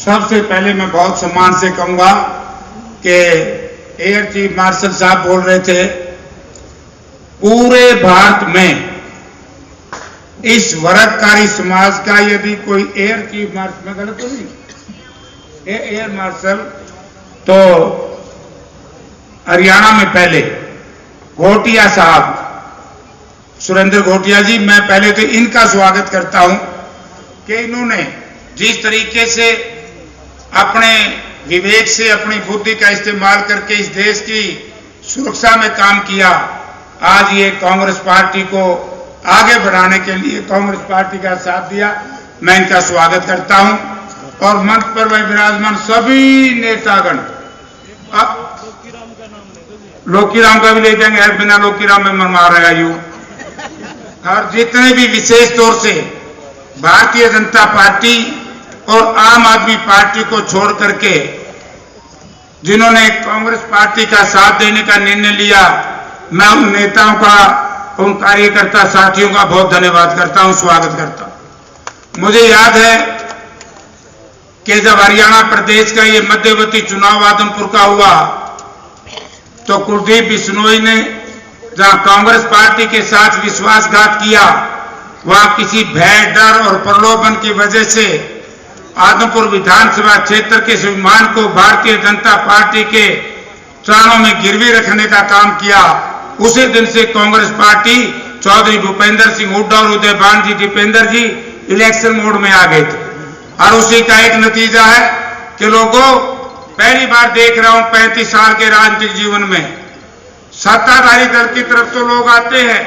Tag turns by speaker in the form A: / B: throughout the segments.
A: सबसे पहले मैं बहुत सम्मान से कहूंगा कि एयर चीफ मार्शल साहब बोल रहे थे, पूरे भारत में इस वर्गकारी समाज का यदि कोई एयर चीफ मार्शल, मैं गलत तो नहीं, एयर मार्शल तो हरियाणा में पहले घोटिया साहब, सुरेंद्र घोटिया जी, मैं पहले तो इनका स्वागत करता हूं कि इन्होंने जिस तरीके से अपने विवेक से अपनी बुद्धि का इस्तेमाल करके इस देश की सुरक्षा में काम किया, आज ये कांग्रेस पार्टी को आगे बढ़ाने के लिए कांग्रेस पार्टी का साथ दिया। मैं इनका स्वागत करता हूं और मंच पर वह विराजमान सभी नेतागण, लोकीराम का भी ले जाएंगे, बिना लोकीराम में मनवा रहा यूं, और जितने भी विशेष तौर से भारतीय जनता पार्टी और आम आदमी पार्टी को छोड़ करके जिन्होंने कांग्रेस पार्टी का साथ देने का निर्णय लिया, मैं उन नेताओं का, उन कार्यकर्ता साथियों का बहुत धन्यवाद करता हूं, स्वागत करता हूं। मुझे याद है कि जब हरियाणा प्रदेश का ये मध्यवर्ती चुनाव आदमपुर का हुआ तो कुलदीप बिश्नोई ने जहां कांग्रेस पार्टी के साथ विश्वासघात किया, वहां किसी भय, डर और प्रलोभन की वजह से आदमपुर विधानसभा क्षेत्र के स्वाभिमान को भारतीय जनता पार्टी के चरणों में गिरवी रखने का काम किया। उसी दिन से कांग्रेस पार्टी चौधरी भूपेंद्र सिंह हुड्डा और उदयभान जी, दीपेंद्र जी इलेक्शन मोड में आ गए थे, और उसी का एक नतीजा है कि लोगों, पहली बार देख रहा हूं 35 साल के राजनीतिक जीवन में, सत्ताधारी दल की तरफ तो लोग आते हैं,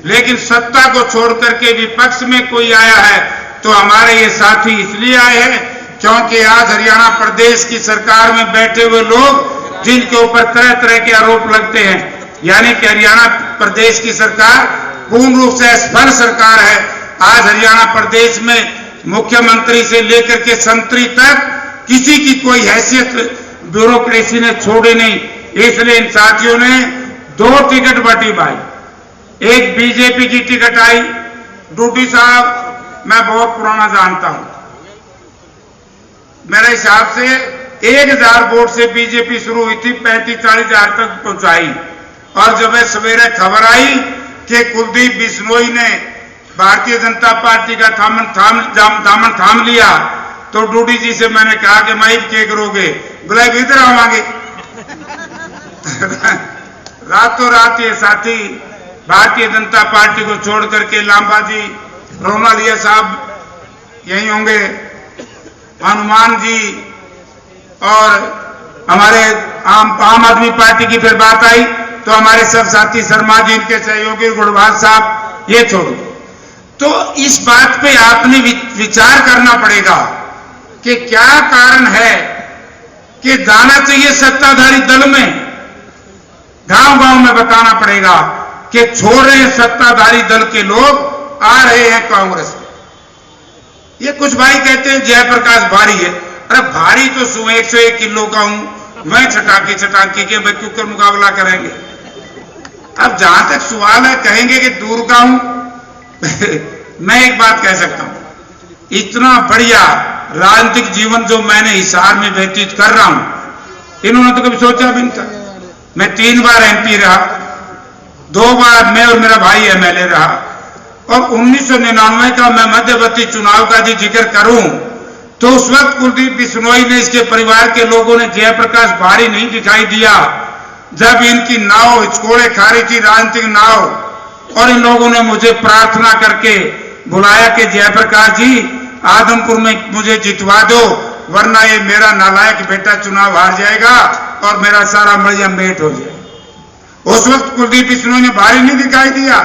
A: लेकिन सत्ता को छोड़ करके विपक्ष में कोई आया है तो हमारे ये साथी इसलिए आए हैं क्योंकि आज हरियाणा प्रदेश की सरकार में बैठे हुए लोग जिनके ऊपर तरह तरह के आरोप लगते हैं, यानी कि हरियाणा प्रदेश की सरकार पूर्ण रूप से असफल सरकार है। आज हरियाणा प्रदेश में मुख्यमंत्री से लेकर के संतरी तक किसी की कोई हैसियत ब्यूरोक्रेसी ने छोड़ी नहीं, इसलिए इन साथियों ने 2 टिकट बटी भाई, एक बीजेपी की टिकट आई। डूडी साहब मैं बहुत पुराना जानता हूं, मेरे हिसाब से 1000 वोट से बीजेपी शुरू हुई थी, 35-40 हजार तक पहुंचाई, और जब सवेरे खबर आई कि कुलदीप बिश्नोई ने भारतीय जनता पार्टी का दामन थाम लिया तो डूडी जी से मैंने कहा कि मैं क्या करोगे, बोला इधर आवांगे। रातों रात ये साथी भारतीय जनता पार्टी को छोड़ करके लांबा जी, रोमालिया साहब यही होंगे, हनुमान जी, और हमारे आम आदमी पार्टी की फिर बात आई तो हमारे सब साथी शर्मा जी, इनके सहयोगी गुड़वाल साहब, ये छोड़ो। तो इस बात पे आपने विचार करना पड़ेगा कि क्या कारण है कि जाना चाहिए सत्ताधारी दल में, गांव गांव में बताना पड़ेगा कि छोड़ रहे हैं सत्ताधारी दल के लोग, आ रहे हैं कांग्रेस में। ये कुछ भाई कहते हैं जयप्रकाश भारी है, अरे भारी तो 101 किलो का हूं मैं, छटाके के मैं क्यों मुकाबला करेंगे। अब जहां तक सवाल है, कहेंगे कि दूर का हूं मैं एक बात कह सकता हूं, इतना बढ़िया राजनीतिक जीवन जो मैंने हिसार में व्यतीत कर रहा हूं, इन्होंने तो कभी सोचा भी नहीं था। मैं 3 बार MP रहा, 2 बार मैं और मेरा भाई MLA रहा, और 1999 का मैं मध्यवर्ती चुनाव का जो जिक्र करूं तो उस वक्त कुलदीप बिश्नोई ने, इसके परिवार के लोगों ने जयप्रकाश भारी नहीं दिखाई दिया जब इनकी नाव हिचकोड़े खा रही थी, राजनीतिक नाव, और इन लोगों ने मुझे प्रार्थना करके बुलाया कि जयप्रकाश जी आदमपुर में मुझे जितवा दो, वरना ये मेरा नालायक बेटा चुनाव हार जाएगा और मेरा सारा मरिया मेट हो जाएगा। उस वक्त कुलदीप बिश्नोई ने भारी नहीं दिखाई दिया,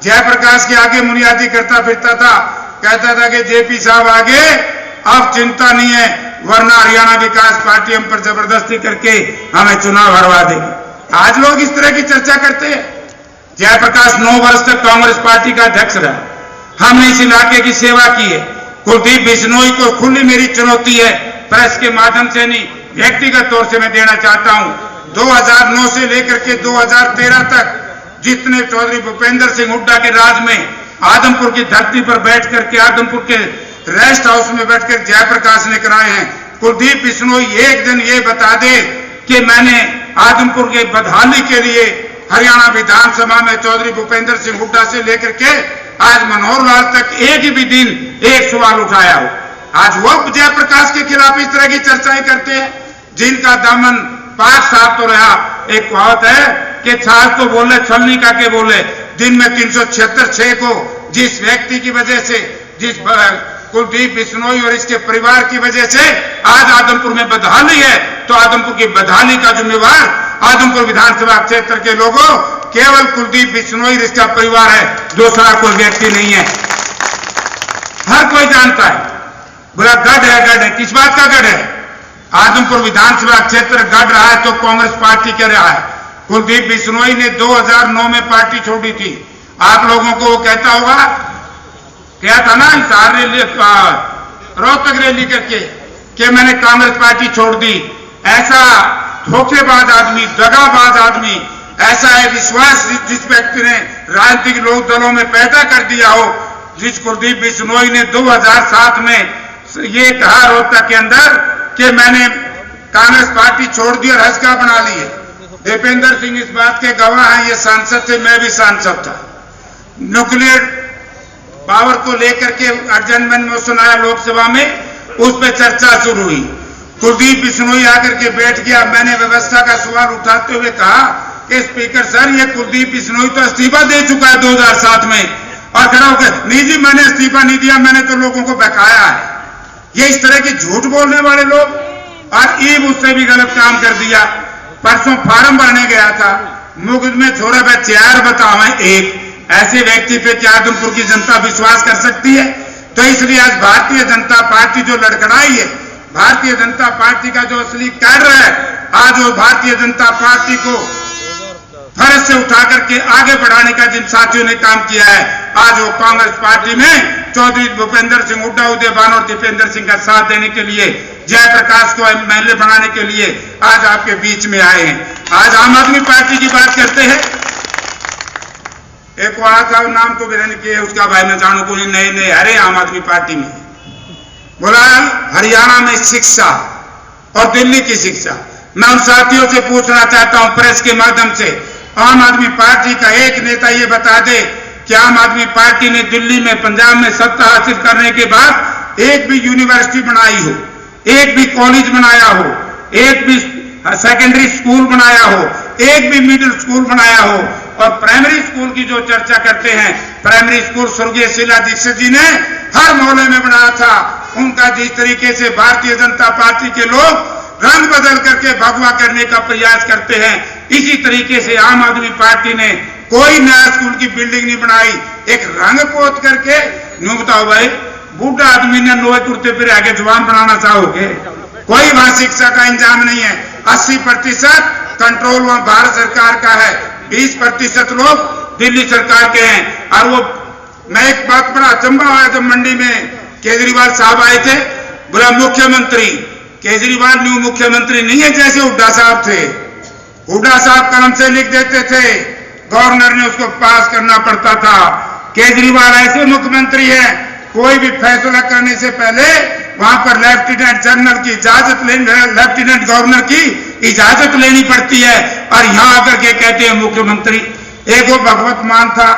A: जयप्रकाश के आगे मुनियादी करता फिरता था, कहता था कि JP साहब आगे, अब चिंता नहीं है, वरना हरियाणा विकास पार्टी हम पर जबरदस्ती करके हमें चुनाव हरवा देगी। आज लोग इस तरह की चर्चा करते हैं। जयप्रकाश 9 वर्ष तक कांग्रेस पार्टी का अध्यक्ष रहा, हमने इस इलाके की सेवा की है। कुलदीप बिश्नोई को खुली मेरी चुनौती है, प्रेस के माध्यम से नहीं, व्यक्तिगत तौर से मैं देना चाहता हूं। 2009 से लेकर के 2013 तक जितने चौधरी भूपेंद्र सिंह हुड्डा के राज में आदमपुर की धरती पर बैठ करके, आदमपुर के रेस्ट हाउस में बैठकर जयप्रकाश ने कराए हैं, कुलदीप बिश्नोई एक दिन ये बता दे कि मैंने आदमपुर के बदहाली के लिए हरियाणा विधानसभा में चौधरी भूपेंद्र सिंह हुड्डा से लेकर के आज मनोहर लाल तक एक भी दिन एक सवाल उठाया हो। आज वो जयप्रकाश के खिलाफ इस तरह की चर्चाएं करते हैं जिनका दामन पाक साफ तो रहा। एक कहावत है कि छाछ तो बोले छलनी का के बोले, दिन में 376 को जिस व्यक्ति की वजह से, जिस कुलदीप बिश्नोई और इसके परिवार की वजह से आज आदमपुर में बदहाली है, तो आदमपुर की बदहाली का जिम्मेवार आदमपुर विधानसभा क्षेत्र के लोगों केवल कुलदीप बिश्नोई इसका परिवार है, दूसरा कोई व्यक्ति नहीं है। हर कोई जानता है। बोला गढ़ है, किस बात का गढ़ है? आदमपुर विधानसभा क्षेत्र गढ़ रहा है तो कांग्रेस पार्टी कह रहा है। कुलदीप बिश्नोई ने 2009 में पार्टी छोड़ी थी। आप लोगों को वो कहता होगा, क्या था ना हिसार रैली, रोहतक रैली करके कि मैंने कांग्रेस पार्टी छोड़ दी। ऐसा धोखेबाज आदमी, दगाबाज आदमी, ऐसा है विश्वास जिस व्यक्ति ने राजनीतिक लोक दलों में पैदा कर दिया हो, जिस कुलदीप बिश्नोई ने 2007 में ये कहा रोहतक के अंदर कि मैंने कांग्रेस पार्टी छोड़ दी और हस्का बना ली है। दीपेंद्र सिंह इस बात के गवाह हैं, ये सांसद थे, मैं भी सांसद था। न्यूक्लियर पावर को लेकर के अर्जेंटमेंट मोशन आया लोकसभा में, उस पर चर्चा शुरू हुई। कुलदीप बिश्नोई आकर के बैठ गया। मैंने व्यवस्था का सवाल उठाते हुए कहा कि स्पीकर सर, ये कुलदीप बिश्नोई तो इस्तीफा दे चुका है 2007 में, और खड़ा होकर नहीं जी मैंने इस्तीफा नहीं दिया, मैंने तो लोगों को बहकाया है। ये इस तरह की झूठ बोलने वाले लोग, और ईब उससे भी गलत काम कर दिया। परसों फार्म भरने गया था, मुकदमे छोड़ा मैं 4 बतावे एक, ऐसे व्यक्ति पे क्या आदमपुर की जनता विश्वास कर सकती है? तो इसलिए आज भारतीय जनता पार्टी जो लड़खड़ाई है, भारतीय जनता पार्टी का जो असली कार्य है, आज वो भारतीय जनता पार्टी को फर्ज से उठा करके आगे बढ़ाने का जिन साथियों ने काम किया है, आज वो कांग्रेस पार्टी में चौधरी भूपेंद्र सिंह हुड्डा, उदयभान और दीपेंद्र सिंह का साथ देने के लिए, जयप्रकाश को एमएलए बनाने के लिए आज आपके बीच में आए हैं। आज आम आदमी पार्टी की बात करते हैं। एक वहां था, नाम तो मैंने किया उसका, भाई मैं जानू को नए अरे आम आदमी पार्टी में बोला हरियाणा में शिक्षा और दिल्ली की शिक्षा। मैं उन साथियों से पूछना चाहता हूं प्रेस के माध्यम से, आम आदमी पार्टी का एक नेता ये बता दे कि आम आदमी पार्टी ने दिल्ली में, पंजाब में सत्ता हासिल करने के बाद एक भी यूनिवर्सिटी बनाई हो, एक भी कॉलेज बनाया हो, एक भी सेकेंडरी स्कूल बनाया हो, एक भी मिडिल स्कूल बनाया हो। और प्राइमरी स्कूल की जो चर्चा करते हैं, प्राइमरी स्कूल स्वर्गीय शीला दीक्षित जी ने हर मोहल्ले में बनाया था। उनका जिस तरीके से भारतीय जनता पार्टी के लोग रंग बदल करके भगवा करने का प्रयास करते हैं, इसी तरीके से आम आदमी पार्टी ने कोई नया स्कूल की बिल्डिंग नहीं बनाई, एक रंग पोत करके। यूं बताओ भाई, बूढ़ा आदमी ने लोहे कुर्ते पर आगे जवान बनाना चाहोगे? कोई वहां शिक्षा का इंतजाम नहीं है। 80% कंट्रोल वहां भारत सरकार का है, 20% लोग दिल्ली सरकार के हैं। और वो मैं एक बात बड़ा अचंभा आया जब मंडी में केजरीवाल साहब आए थे, बोला मुख्यमंत्री, केजरीवाल न्यू मुख्यमंत्री नहीं है जैसे हुड्डा साहब थे। हुड्डा साहब कलम से लिख देते थे, गवर्नर ने उसको पास करना पड़ता था। केजरीवाल ऐसे मुख्यमंत्री है, कोई भी फैसला करने से पहले वहां पर लेफ्टिनेंट जनरल की इजाजत लेनी, लेफ्टिनेंट गवर्नर की इजाजत लेनी पड़ती है, और यहां आकर के कहते हैं मुख्यमंत्री। एक वो भगवत मान था।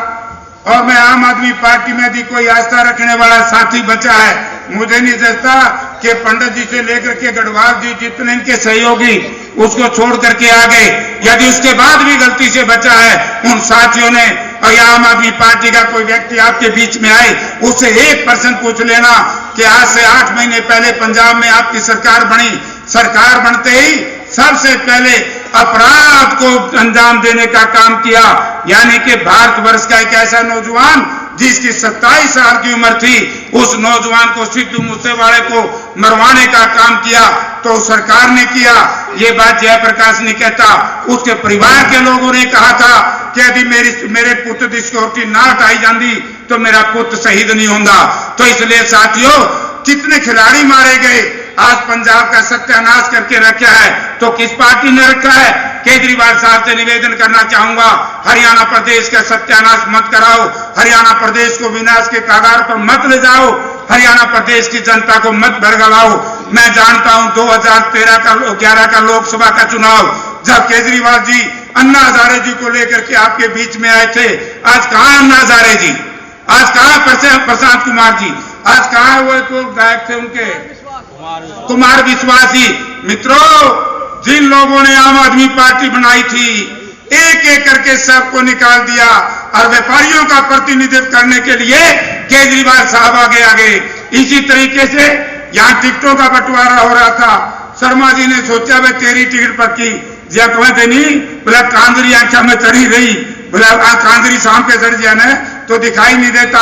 A: और मैं आम आदमी पार्टी में भी कोई आस्था रखने वाला साथी बचा है, मुझे नहीं समझता कि पंडित जी से लेकर के गढ़वाल जी जितने इनके सहयोगी उसको छोड़ करके आ गए। यदि उसके बाद भी गलती से बचा है उन साथियों ने, और या आम आदमी पार्टी का कोई व्यक्ति आपके बीच में आए, उससे 1% पूछ लेना कि आज से 8 महीने पहले पंजाब में आपकी सरकार बनी, सरकार बनते ही सबसे पहले अपराध को अंजाम देने का काम किया। यानी कि भारतवर्ष का एक ऐसा नौजवान जिसकी 27 साल की उम्र थी, उस नौजवान को सिद्धू मूसेवाले को मरवाने का काम किया तो सरकार ने किया। ये बात जयप्रकाश नहीं कहता, उसके परिवार के लोगों ने कहा था कि यदि मेरे पुत्र की सिक्योरिटी ना हटाई जाती तो मेरा पुत्र शहीद नहीं होगा। तो इसलिए साथियों, कितने खिलाड़ी मारे गए, आज पंजाब का सत्यानाश करके रखा है, तो किस पार्टी ने रखा है? केजरीवाल साहब से निवेदन करना चाहूंगा, हरियाणा प्रदेश का सत्यानाश मत कराओ, हरियाणा प्रदेश को विनाश के कगार पर मत ले जाओ, हरियाणा प्रदेश की जनता को मत भड़काओ। मैं जानता हूं 2011 का लोकसभा का चुनाव जब केजरीवाल जी अन्ना हजारे जी को लेकर के आपके बीच में आए थे, आज कहां अन्ना हजारे जी, आज कहां प्रशांत कुमार जी, आज कहां वो गायक थे उनके कुमार विश्वास जी। मित्रों, जिन लोगों ने आम आदमी पार्टी बनाई थी, एक एक करके सबको निकाल दिया और व्यापारियों का प्रतिनिधित्व करने के लिए केजरीवाल साहब आगे। इसी तरीके से यहां टिकटों का बंटवारा हो रहा था। शर्मा जी ने सोचा भाई तेरी टिकट पक्की जिया कहते नहीं, बोला कांदरी आंखा में चढ़ी रही, बोला कांदरी शाम पे चढ़ जाना तो दिखाई नहीं देता,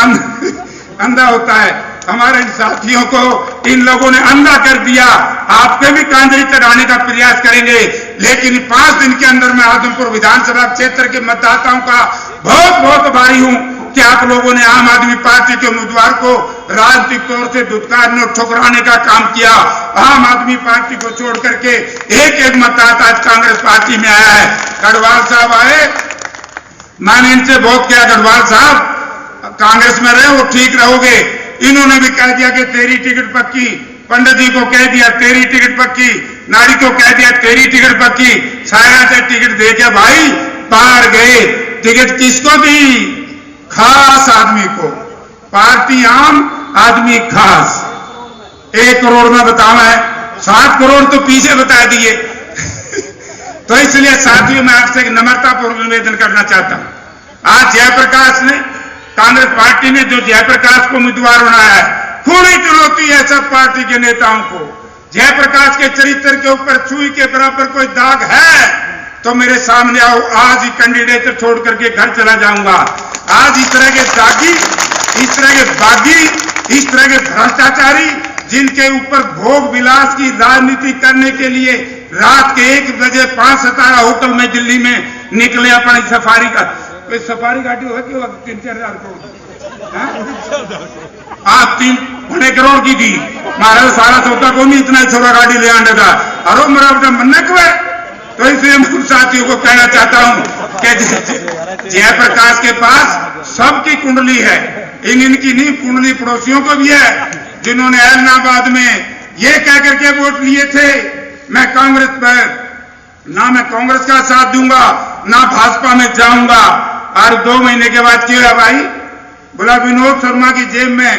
A: अंधा होता है। हमारे साथियों को इन लोगों ने अंधा कर दिया। आप पे भी कांदरी चढ़ाने का प्रयास करेंगे, लेकिन 5 दिन के अंदर मैं आदमपुर विधानसभा क्षेत्र के मतदाताओं का बहुत आभारी हूं कि आप लोगों ने आम आदमी पार्टी के उम्मीदवार को राजनीतिक तौर से धुतकारने और ठुकराने का काम किया। आम आदमी पार्टी को छोड़ करके एक मतदाता आज कांग्रेस पार्टी में आया है। गढ़वाल साहब आए, मैंने इनसे बहुत किया, गढ़वाल साहब कांग्रेस में रहे, वो ठीक रहोगे। इन्होंने भी कह दिया कि तेरी टिकट पक्की, पंडित जी को कह दिया तेरी टिकट पक्की, नारी को कह दिया तेरी टिकट पक्की, सारा से टिकट दे के भाई बाहर गए। टिकट किसको दी? खास आदमी को। पार्टी आम, आदमी खास। 1 करोड़ में बताओ है, 7 करोड़ तो पीछे बता दिए। तो इसलिए साथियों मैं आपसे एक नम्रतापूर्वक निवेदन करना चाहता हूं। आज जयप्रकाश ने, कांग्रेस पार्टी ने जो जयप्रकाश को उम्मीदवार बनाया है, पूरी चुनौती है सब पार्टी के नेताओं को। जयप्रकाश के चरित्र के ऊपर सुई के बराबर कोई दाग है तो मेरे सामने आओ, आज ही कैंडिडेट छोड़ करके घर चला जाऊंगा। आज इस तरह के दागी, इस तरह के बागी, इस तरह के भ्रष्टाचारी, जिनके ऊपर भोग विलास की राजनीति करने के लिए रात के 1 बजे 5 सितारा होटल में दिल्ली में निकले अपनी सफारी का, कोई सफारी गाड़ी होगी 3-4 हजार करोड़, आप 3 करोड़ की थी। महाराज सारा सौदा को नहीं इतना छोटा गाड़ी ले आने का, अरे मेरा मन क्यों है। तो इसलिए मैं साथियों को कहना चाहता हूं कि जयप्रकाश के पास सबकी कुंडली है, इनकी नहीं कुंडली पड़ोसियों को भी है, जिन्होंने ऐलनाबाद में ये कह करके वोट लिए थे मैं कांग्रेस पर, ना मैं कांग्रेस का साथ दूंगा ना भाजपा में जाऊंगा। और 2 महीने के बाद क्या भाई, बोला विनोद शर्मा की जेब में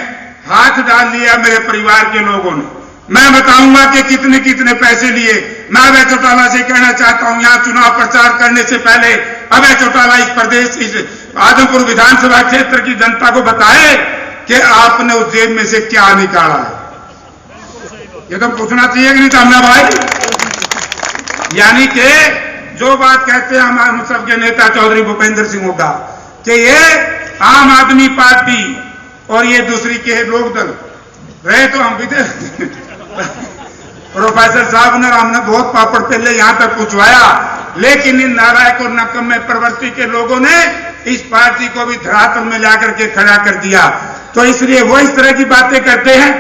A: हाथ डाल लिया मेरे परिवार के लोगों ने। मैं बताऊंगा कि कितने कितने पैसे लिए। मैं अभय चौटाला से कहना चाहता हूं, यहां चुनाव प्रचार करने से पहले अभय चौटाला इस प्रदेश, इस आदमपुर विधानसभा क्षेत्र की जनता को बताए कि आपने उस जेब में से क्या निकाला है। ये तो पूछना चाहिए कि नहीं था भाई। यानी कि जो बात कहते हैं हम सबके नेता चौधरी भूपेंद्र सिंह हुड्डा कि ये आम आदमी पार्टी और ये दूसरी के लोकदल रहे, तो हम भी थे। प्रोफेसर साहब ने, हमने बहुत पापड़ पहले यहां तक पूछवाया, लेकिन इन नालायक और नकम्मे प्रवृत्ति के लोगों ने इस पार्टी को भी धरातल में लाकर के खड़ा कर दिया। तो इसलिए वो इस तरह की बातें करते हैं।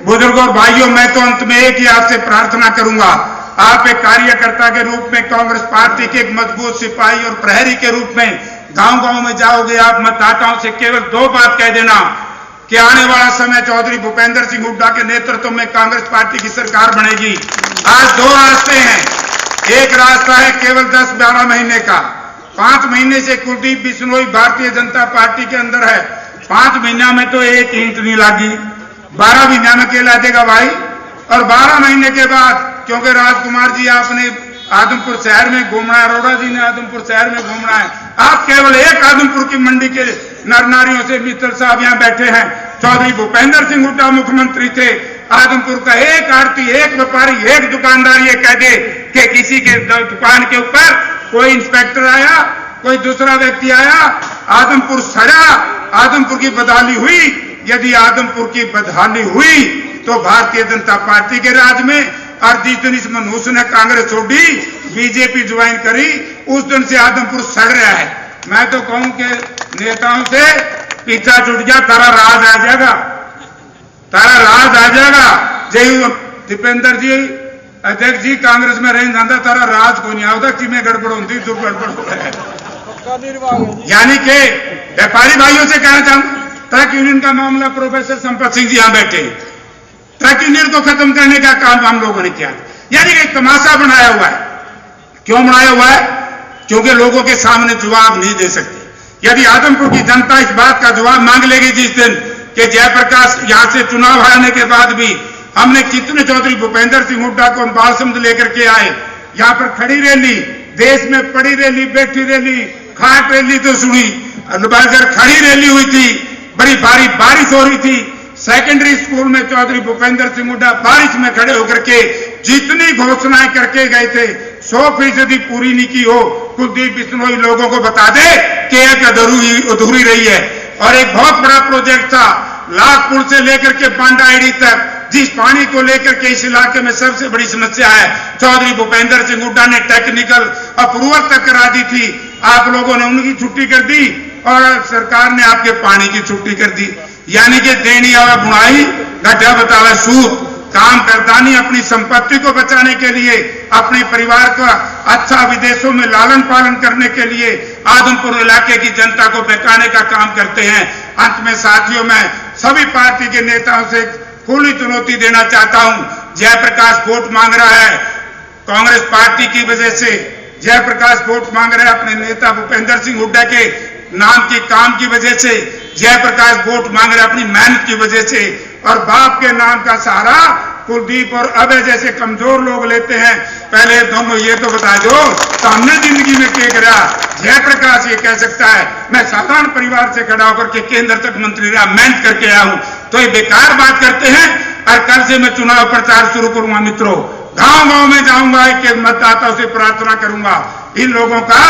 A: बुजुर्गों और भाइयों, मैं तो अंत में एक ही आपसे प्रार्थना करूंगा, आप एक कार्यकर्ता के रूप में कांग्रेस पार्टी के एक मजबूत सिपाही और प्रहरी के रूप में गांव गांव में जाओगे। आप मतदाताओं से केवल 2 बात कह देना कि आने वाला समय चौधरी भूपेंद्र सिंह हुड्डा के नेतृत्व में कांग्रेस पार्टी की सरकार बनेगी। आज 2 रास्ते हैं। एक रास्ता है केवल 10-12 महीने का। 5 महीने से कुलदीप बिश्नोई भारतीय जनता पार्टी के अंदर है। 5 महीना में तो एक ईंट नहीं लगी, 12 महीना में केला देगा भाई। और 12 महीने के बाद, क्योंकि राजकुमार जी आपने आदमपुर शहर में घूमना है, अरोड़ा जी ने आदमपुर शहर में घूमना है, आप केवल एक आदमपुर की मंडी के नर नारियों से मित्तल साहब यहाँ बैठे हैं। चौधरी भूपेंद्र सिंह हुड्डा मुख्यमंत्री थे, आदमपुर का एक आड़ती, एक व्यापारी, एक दुकानदार ये कह दे कि किसी के दुकान के ऊपर कोई इंस्पेक्टर आया, कोई दूसरा व्यक्ति आया, आदमपुर सड़ा, आदमपुर की बदहाली हुई। यदि आदमपुर की बदहाली हुई तो भारतीय जनता पार्टी के राज में, और जिस दिन इस मनुष्य ने कांग्रेस छोड़ी, बीजेपी ज्वाइन करी, उस दिन से आदमपुर सड़ रहा है। मैं तो कहूं कि नेताओं से पीछा छूट गया, तारा राज आ जाएगा, तारा राज आ जाएगा। जय दीपेंद्र जी, अध्यक्ष जी, कांग्रेस में रह जाता तारा राज को नहीं आता कि मैं गड़बड़ होती तो गड़बड़ होता है। यानी कि व्यापारी भाइयों से कहना चाहूंगा, ट्रक यूनियन का मामला, प्रोफेसर संपत सिंह जी यहां बैठे, ट्रक यूनियन को खत्म करने का काम हम लोगों ने किया। यानी कि तमाशा बनाया हुआ है। क्यों बनाया हुआ है? क्योंकि लोगों के सामने जवाब नहीं दे सकते। यदि आदमपुर की जनता इस बात का जवाब मांग लेगी जिस दिन कि जयप्रकाश यहां से चुनाव हारने के बाद भी हमने कितने चौधरी भूपेंद्र सिंह हुड्डा को बाल समझ लेकर के आए, यहां पर खड़ी रैली, देश में पड़ी रैली, बैठी रैली, खाट रैली तो सुनी, अगर खड़ी रैली हुई थी, बड़ी भारी बारिश हो रही थी, सेकेंडरी स्कूल में चौधरी भूपेंद्र सिंह हुड्डा बारिश में खड़े होकर के जितनी घोषणाएं करके गए थे 100% पूरी नहीं की हो। कुलदीप बिश्नोई लोगों को बता दे कि एक अधूरी रही है। और एक बहुत बड़ा प्रोजेक्ट था लाखपुर से लेकर के बांडाईडी तक, जिस पानी को लेकर के इस इलाके में सबसे बड़ी समस्या है, चौधरी भूपेंद्र सिंह हुड्डा ने टेक्निकल अप्रूवल तक करा दी थी। आप लोगों ने उनकी छुट्टी कर दी और सरकार ने आपके पानी की छुट्टी कर दी। यानी कि देनी आवे बुनाई, गड्ढा बतावे सूद। काम करदानी अपनी संपत्ति को बचाने के लिए, अपने परिवार का अच्छा विदेशों में लालन पालन करने के लिए आदमपुर इलाके की जनता को बहकाने का काम करते हैं। अंत में साथियों, मैं सभी पार्टी के नेताओं से खुली चुनौती देना चाहता हूं। जयप्रकाश वोट मांग रहा है कांग्रेस पार्टी की वजह से। जयप्रकाश वोट मांग रहे हैं अपने नेता भूपेंद्र सिंह हुड्डा के नाम के काम की वजह से। जयप्रकाश वोट मांग रहे अपनी मेहनत की वजह से। और बाप के नाम का सहारा कुलदीप और अभय जैसे कमजोर लोग लेते हैं। पहले दोनों ये तो बता दो तो हमने जिंदगी में क्या करा? जयप्रकाश ये कह सकता है मैं साधारण परिवार से खड़ा होकर के केंद्र तक मंत्री रहा, मेहनत करके आया हूं। तो ये बेकार बात करते हैं। और कल से मैं चुनाव प्रचार शुरू करूंगा मित्रों, गांव गांव में जाऊंगा, एक मतदाताओं से प्रार्थना करूंगा। इन लोगों का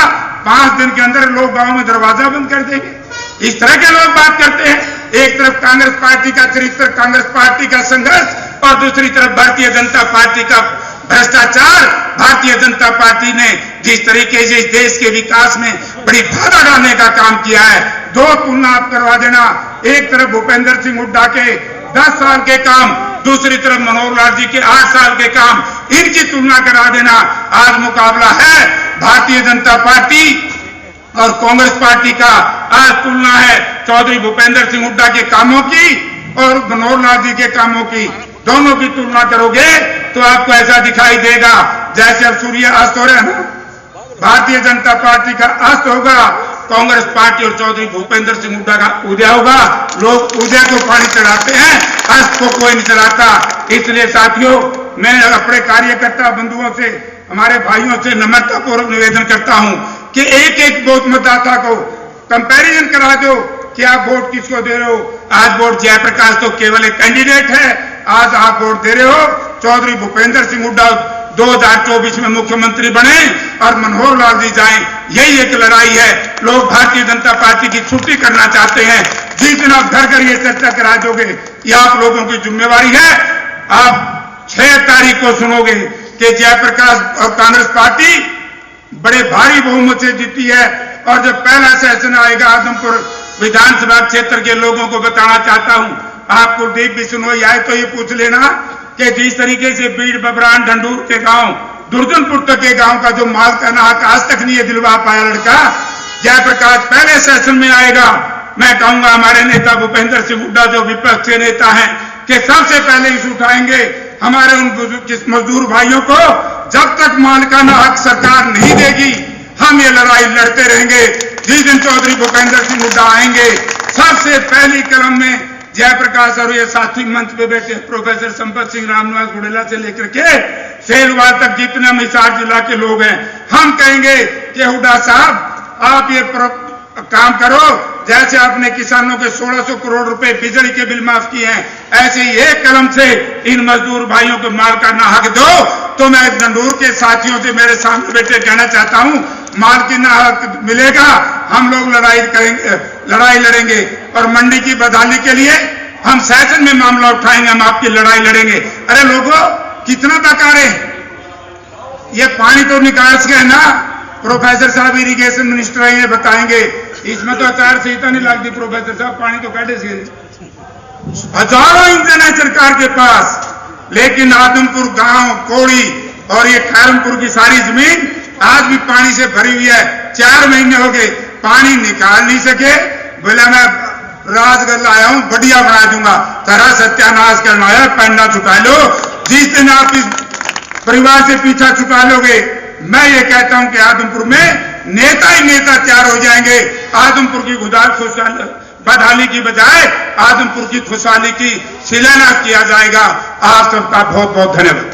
A: 5 दिन के अंदर लोग गांव में दरवाजा बंद कर देंगे। इस तरह के लोग बात करते हैं। एक तरफ कांग्रेस पार्टी का चरित्र, कांग्रेस पार्टी का संघर्ष, और दूसरी तरफ भारतीय जनता पार्टी का भ्रष्टाचार। भारतीय जनता पार्टी ने जिस तरीके से इस देश के विकास में बड़ी बाधा डालने का काम किया है, दो तुलना आप करवा देना। एक तरफ भूपेंद्र सिंह हुड्डा के 10 साल के काम, दूसरी तरफ मनोहर लाल जी के 8 साल के काम, इनकी तुलना करा देना। आज मुकाबला है भारतीय जनता पार्टी और कांग्रेस पार्टी का। आज तुलना है चौधरी भूपेंद्र सिंह हुड्डा के कामों की और मनोहर लाल जी के कामों की। दोनों की तुलना करोगे तो आपको ऐसा दिखाई देगा जैसे अब सूर्य अस्त हो रहा है ना, भारतीय जनता पार्टी का अस्त होगा, कांग्रेस पार्टी और चौधरी भूपेंद्र सिंह हुड्डा का उदय होगा। लोग उदय को पानी चढ़ाते हैं, अस्त को कोई नहीं चढ़ाता। इसलिए साथियों, मैं अपने कार्यकर्ता बंधुओं से, हमारे भाइयों से नम्रतापूर्वक निवेदन करता हूं कि एक एक वोट मतदाता को कंपैरिजन करा दो कि आप वोट किसको दे रहे हो। आज वोट जयप्रकाश तो केवल एक कैंडिडेट है। आज आप वोट दे रहे हो चौधरी भूपेंद्र सिंह हुड्डा 2024 में मुख्यमंत्री बने और मनोहर लाल जी जाएं। यही एक लड़ाई है। लोग भारतीय जनता पार्टी की छुट्टी करना चाहते हैं। जिस दिन आप घर घर ये चर्चा करा दोगे, ये आप लोगों की जिम्मेवारी है। आप 6 तारीख को सुनोगे कि जयप्रकाश और कांग्रेस पार्टी बड़े भारी बहुमत से जीती है। और जब पहला सेशन आएगा आदमपुर विधानसभा क्षेत्र के लोगों को बताना चाहता हूं, आप कुलदीप बिश्नोई आए तो ये पूछ लेना कि जिस तरीके से बीड़ बबरान ढंडूर के गांव, दुर्जनपुर तक के गांव का जो माल का नाहक आज तक नहीं दिलवा पाया लड़का, जयप्रकाश पहले सेशन में आएगा। मैं कहूंगा हमारे नेता भूपेंद्र सिंह हुड्डा जो विपक्ष के नेता हैं कि सबसे पहले इस उठाएंगे हमारे उन मजदूर भाइयों को। जब तक माल का नाहक सरकार नहीं देगी, हम ये लड़ाई लड़ते रहेंगे। जिस दिन चौधरी भूपेंद्र सिंह हुड्डा आएंगे, सबसे पहली कलम में जयप्रकाश और ये साथी मंच पे बैठे प्रोफेसर संपत सिंह रामनिवास गुड़ेला से लेकर के सेलवाल तक जितने हिसार जिला के लोग हैं, हम कहेंगे कि हुड्डा साहब आप ये काम करो, जैसे आपने किसानों के 1600 करोड़ रुपए बिजली के बिल माफ किए हैं, ऐसे ही एक कलम से इन मजदूर भाइयों को माल का नाहक दो। तो मैं डंडूर के साथियों से मेरे सामने बैठे कहना चाहता हूं, माल की नाहक मिलेगा, हम लोग लड़ाई लड़ेंगे। और मंडी की बदहाली के लिए हम सेशन में मामला उठाएंगे, हम आपकी लड़ाई लड़ेंगे। अरे लोगों, कितना बेकार है ये पानी तो निकाल के है ना। प्रोफेसर साहब इरिगेशन मिनिस्टर है, ये बताएंगे। इसमें तो आचार संहिता नहीं लगती प्रोफेसर साहब, पानी तो काटे से। हजारों इंजन है सरकार के पास, लेकिन आदमपुर गांव, कोड़ी और ये खैरमपुर की सारी जमीन आज भी पानी से भरी हुई है। 4 महीने हो गए, पानी निकाल नहीं सके। बोला मैं राजगर लाया हूं, बढ़िया बना दूंगा। तेरा सत्यानाश करना है, पैंडा छुटा लो। जिस दिन आप इस परिवार से पीछा छुटा लोगे, मैं ये कहता हूं कि आदमपुर में नेता ही नेता तैयार हो जाएंगे। आदमपुर की बदहाली की बजाय आदमपुर की खुशहाली की शिलान्यास किया जाएगा। आप सबका बहुत बहुत धन्यवाद।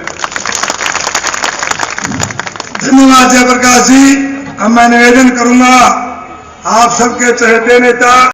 B: धन्यवाद जयप्रकाश जी। अब मैं निवेदन करूंगा आप सबके चहेते नेता